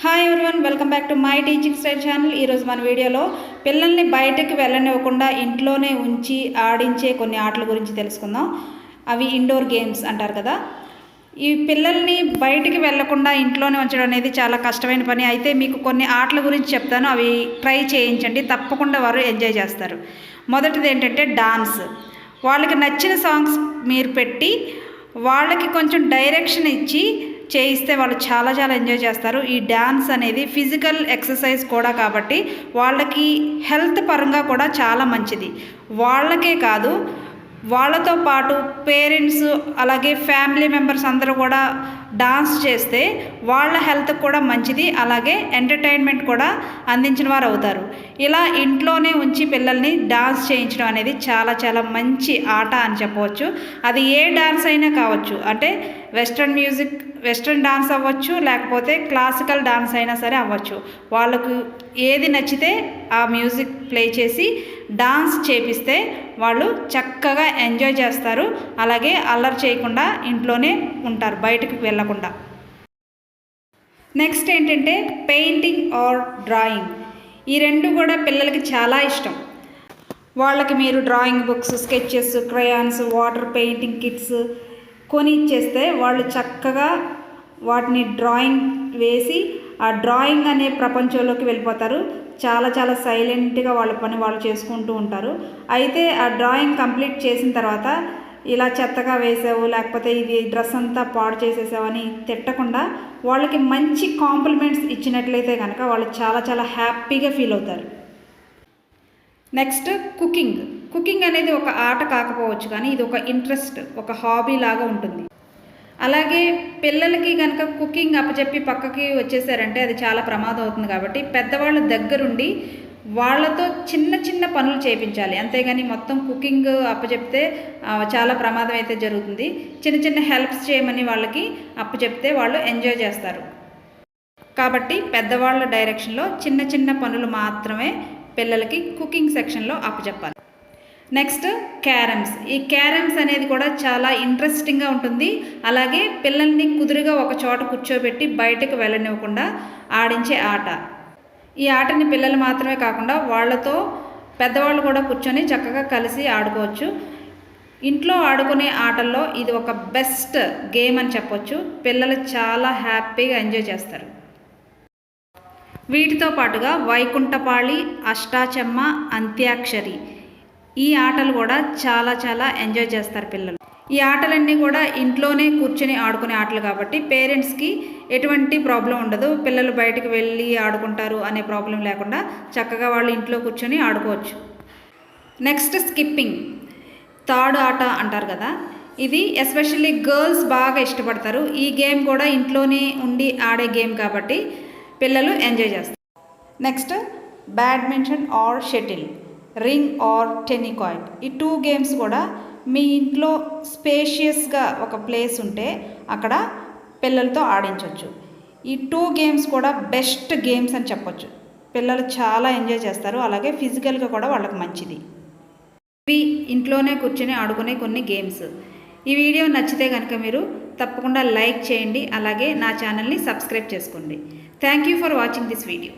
Hi everyone, welcome back to my teaching style channel. ఈరోజు మన వీడియోలో పిల్లల్ని బయటకు వెళ్ళనివ్వకుండా ఇంట్లోనే ఉంచి ఆడించే కొన్ని ఆటల గురించి తెలుసుకుందాం. అవి ఇండోర్ గేమ్స్ అంటారు కదా. ఈ పిల్లల్ని బయటికి వెళ్లకుండా ఇంట్లోనే ఉంచడం అనేది చాలా కష్టమైన పని. అయితే మీకు కొన్ని ఆటల గురించి చెప్తాను, అవి ట్రై చేయించండి, తప్పకుండా వారు ఎంజాయ్ చేస్తారు. మొదటిది ఏంటంటే డాన్స్. వాళ్ళకి నచ్చిన సాంగ్స్ మీరు పెట్టి వాళ్ళకి కొంచెం డైరెక్షన్ ఇచ్చి చేయిస్తే వాళ్ళు చాలా ఎంజాయ్ చేస్తారు. ఈ డ్యాన్స్ అనేది ఫిజికల్ ఎక్సర్సైజ్ కూడా కాబట్టి వాళ్ళకి హెల్త్ పరంగా కూడా చాలా మంచిది. వాళ్ళకే కాదు, వాళ్ళతో పాటు పేరెంట్స్ అలాగే ఫ్యామిలీ మెంబర్స్ అందరూ కూడా డాన్స్ చేస్తే వాళ్ళ హెల్త్కి కూడా మంచిది, అలాగే ఎంటర్టైన్మెంట్ కూడా అందించిన వారు అవుతారు. ఇలా ఇంట్లోనే ఉంచి పిల్లల్ని డాన్స్ చేయించడం అనేది చాలా మంచి ఆట అని చెప్పవచ్చు. అది ఏ డాన్స్ అయినా కావచ్చు, అంటే వెస్ట్రన్ డాన్స్ అవ్వచ్చు, లేకపోతే క్లాసికల్ డాన్స్ అయినా సరే అవ్వచ్చు. వాళ్ళకు ఏది నచ్చితే ఆ మ్యూజిక్ ప్లే చేసి డాన్స్ చేపిస్తే వాళ్ళు చక్కగా ఎంజాయ్ చేస్తారు, అలాగే అల్లరి చేయకుండా ఇంట్లోనే ఉంటారు, బయటకు వెళ్ళకుండా. నెక్స్ట్ ఏంటంటే పెయింటింగ్ ఆర్ డ్రాయింగ్. ఈ రెండు కూడా పిల్లలకి చాలా ఇష్టం. వాళ్ళకి మీరు drawing books, sketches, crayons, water painting kits కొని ఇచ్చేస్తే వాళ్ళు చక్కగా వాటిని డ్రాయింగ్ వేసి ఆ డ్రాయింగ్ అనే ప్రపంచంలోకి వెళ్ళిపోతారు. చాలా సైలెంట్గా వాళ్ళ పని వాళ్ళు చేసుకుంటూ ఉంటారు. అయితే ఆ డ్రాయింగ్ కంప్లీట్ చేసిన తర్వాత ఇలా చెత్తగా వేసావు, లేకపోతే ఇది డ్రెస్ అంతా పాడు చేసేసావని తిట్టకుండా వాళ్ళకి మంచి కాంప్లిమెంట్స్ ఇచ్చినట్లయితే కనుక వాళ్ళు చాలా హ్యాపీగా ఫీల్ అవుతారు. నెక్స్ట్ కుకింగ్ అనేది ఒక ఆట కాకపోవచ్చు, కానీ ఇది ఒక ఇంట్రెస్ట్, ఒక హాబీ లాగా ఉంటుంది. అలాగే పిల్లలకి కనుక కుకింగ్ అప్పచెప్పి పక్కకి వచ్చేసారంటే అది చాలా ప్రమాదం అవుతుంది. కాబట్టి పెద్దవాళ్ళ దగ్గరుండి వాళ్ళతో చిన్న పనులు చేయించాలి, అంతేగాని మొత్తం కుకింగ్ అప్పచెప్తే చాలా ప్రమాదం అయితే జరుగుతుంది. చిన్న హెల్ప్స్ చేయమని వాళ్ళకి అప్పచెప్తే వాళ్ళు ఎంజాయ్ చేస్తారు. కాబట్టి పెద్దవాళ్ళ డైరెక్షన్లో చిన్న పనులు మాత్రమే పిల్లలకి కుకింగ్ సెక్షన్లో అప్పచెప్పాలి. Next carroms. ఈ క్యారమ్స్ అనేది కూడా చాలా ఇంట్రెస్టింగ్గా ఉంటుంది. అలాగే పిల్లల్ని కుదురుగా ఒక చోట కూర్చోబెట్టి బయటకు వెళ్ళనివ్వకుండా ఆడించే ఆట. ఈ ఆటని పిల్లలు మాత్రమే కాకుండా వాళ్ళతో పెద్దవాళ్ళు కూడా కూర్చొని చక్కగా కలిసి ఆడుకోవచ్చు. ఇంట్లో ఆడుకునే ఆటల్లో ఇది ఒక బెస్ట్ గేమ్ అని చెప్పొచ్చు. పిల్లలు చాలా హ్యాపీగా ఎంజాయ్ చేస్తారు. వీటితో పాటుగా వైకుంఠపాళి, అష్టాచెమ్మ, అంత్యాక్షరి, ఈ ఆటలు కూడా చాలా ఎంజాయ్ చేస్తారు పిల్లలు. ఈ ఆటలన్నీ కూడా ఇంట్లోనే కూర్చొని ఆడుకునే ఆటలు కాబట్టి పేరెంట్స్కి ఎటువంటి ప్రాబ్లం ఉండదు. పిల్లలు బయటకు వెళ్ళి ఆడుకుంటారు అనే ప్రాబ్లం లేకుండా చక్కగా వాళ్ళు ఇంట్లో కూర్చొని ఆడుకోవచ్చు. నెక్స్ట్ స్కిప్పింగ్, తాడు ఆట అంటారు కదా. ఇది ఎస్పెషల్లీ గర్ల్స్ బాగా ఇష్టపడతారు. ఈ గేమ్ కూడా ఇంట్లోనే ఉండి ఆడే గేమ్ కాబట్టి పిల్లలు ఎంజాయ్ చేస్తారు. Next badminton or shuttle, ring or tennikoit. ఈ 2 గేమ్స్ కూడా మీ ఇంట్లో స్పేషియస్గా ఒక ప్లేస్ ఉంటే అక్కడ పిల్లలతో ఆడించవచ్చు. ఈ 2 గేమ్స్ కూడా బెస్ట్ గేమ్స్ అని చెప్పొచ్చు. పిల్లలు చాలా ఎంజాయ్ చేస్తారు, అలాగే ఫిజికల్గా కూడా వాళ్ళకి మంచిది. ఇవి ఇంట్లోనే కూర్చొని ఆడుకునే కొన్ని గేమ్స్. ఈ వీడియో నచ్చితే కనుక మీరు తప్పకుండా లైక్ చేయండి, అలాగే నా ఛానల్ని సబ్స్క్రైబ్ చేసుకోండి. Thank you for watching this video.